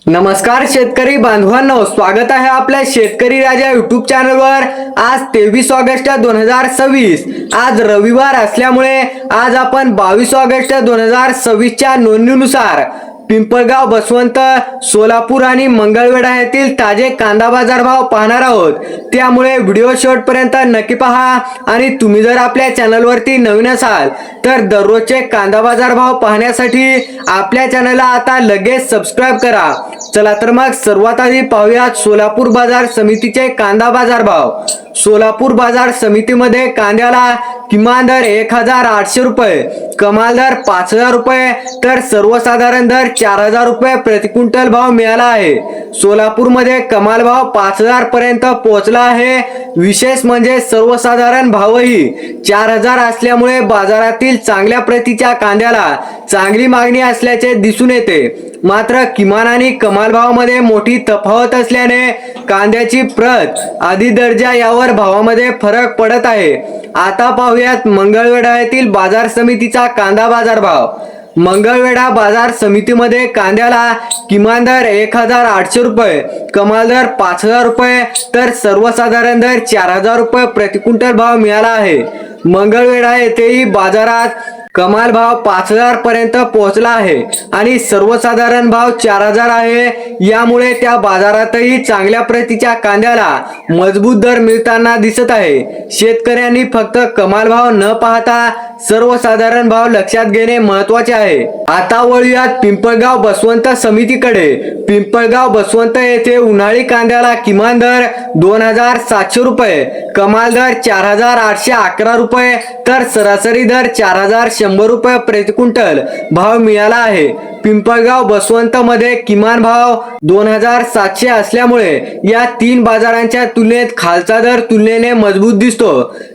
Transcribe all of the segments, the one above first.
नमस्कार शेतकरी बांधवांनो, स्वागत आहे आपल्या शेतकरी राजा युट्यूब चॅनलवर। आज 23 ऑगस्ट 2026 आज रविवार असल्यामुळे आज आपण 22 ऑगस्ट 2026 च्या नोंदणीनुसार पिंपळगाव, बसवंत, सोलापूर आणि मंगळवेढा येथील ताजे कांदा बाजार भाव पाहणार आहोत। त्यामुळे व्हिडिओ शेवटपर्यंत नक्की पहा आणि तुम्ही जर आपल्या चॅनलवरती नवीन असाल तर दररोजचे कांदा बाजार भाव पाहण्यासाठी आपल्या चॅनलला आता लगेच सबस्क्राइब करा। चला तर मग सर्वात आधी पाहूयात सोलापूर बाजार समितीचे कांदा बाजार भाव। सोलापूर बाजार समितीमध्ये कांद्याला किमान दर 1800 रुपये, कमाल दर 5000 रुपये तर सर्वसाधारण दर 4000 रुपये प्रति क्विंटल भाव मिळाला आहे। सोलापूर मध्ये कमाल भाव 5000 पर्यंत पोहोचला आहे। विशेष म्हणजे सर्वसाधारण भावही 4000 असल्यामुळे बाजारातील चांगल्या प्रतीच्या कांद्याला चांगली मागणी असल्याचे दिसून येते। मात्र किमान आणि कमाल भावामध्ये मोठी तफावत असल्याने कांद्याची प्रत, आधी दर्जा यावर भावामध्ये फरक पडत आहे। आता पाहूयात मंगळवेढा येथील बाजार समितीचा कांदा बाजार भाव। मंगळवेढा बाजार समितीमध्ये कांद्याला किमान दर 1800 रुपये, कमाल दर 5000 रुपये तर सर्वसाधारण दर 4000 रुपये प्रति क्विंटल भाव मिळाला आहे। मंगळवेढा येथेही बाजारात कमाल भाव 5000 पर्यंत पोहोचला आहे आणि सर्वसाधारण भाव 4000 आहे। यामुळे त्या बाजारातही चांगल्या प्रतीच्या कांद्याला मजबूत दर मिळताना दिसत आहे। शेतकऱ्यांनी फक्त कमाल भाव न पाहता सर्वसाधारण भाव लक्षात घेणे महत्त्वाचे आहे। आता वळूयात पिंपळगाव बसवंत समितीकडे। पिंपळगाव बसवंत येथे उन्हाळी कांद्याला किमान दर 2700 रुपये, कमाल दर 4811 रुपये तर सरासरी दर 4100 रुपये प्रति क्विंटल भाव मिळाला आहे। पिंपळगाव बसवंत मध्ये किमान भाव 2700 असल्यामुळे या तीन बाजारांच्या तुलनेत खालचा दर तुलनेने मजबूत दिसतो।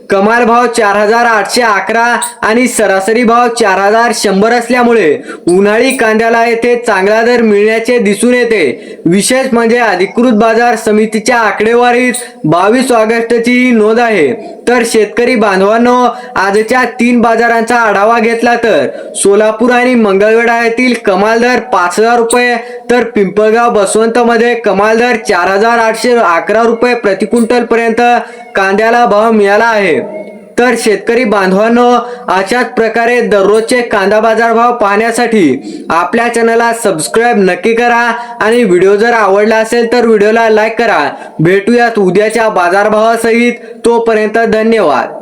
कमाल भाव 4811 आणि सरासरी भाव 4100 असल्यामुळे उन्हाळी कांद्याला येथे चांगला दर मिळण्याचे दिसून येते। विशेष म्हणजे अधिकृत बाजार समितीच्या आकडेवारीत 22 ऑगस्टची ही नोंद आहे। तर शेतकरी बांधवांनो, आजच्या तीन बाजारांचा आढावा घेतला तर सोलापूर आणि मंगळवेढा येथील कमाल दर 5000 रुपये तर पिंपळगाव बसवंत मध्ये कमाल दर 4811 रुपये प्रति क्विंटल पर्यंत कांद्याला भाव मिळाला आहे। तर शेतकरी बांधवांनो, अशाच प्रकारे दररोजचे कांदा बाजार भाव पाहण्यासाठी आपल्या चॅनलला सबस्क्राइब नक्की करा आणि व्हिडिओ जर आवडला असेल तर व्हिडिओला लाईक करा। भेटूयात उद्याच्या बाजारभावासहित, तोपर्यंत धन्यवाद।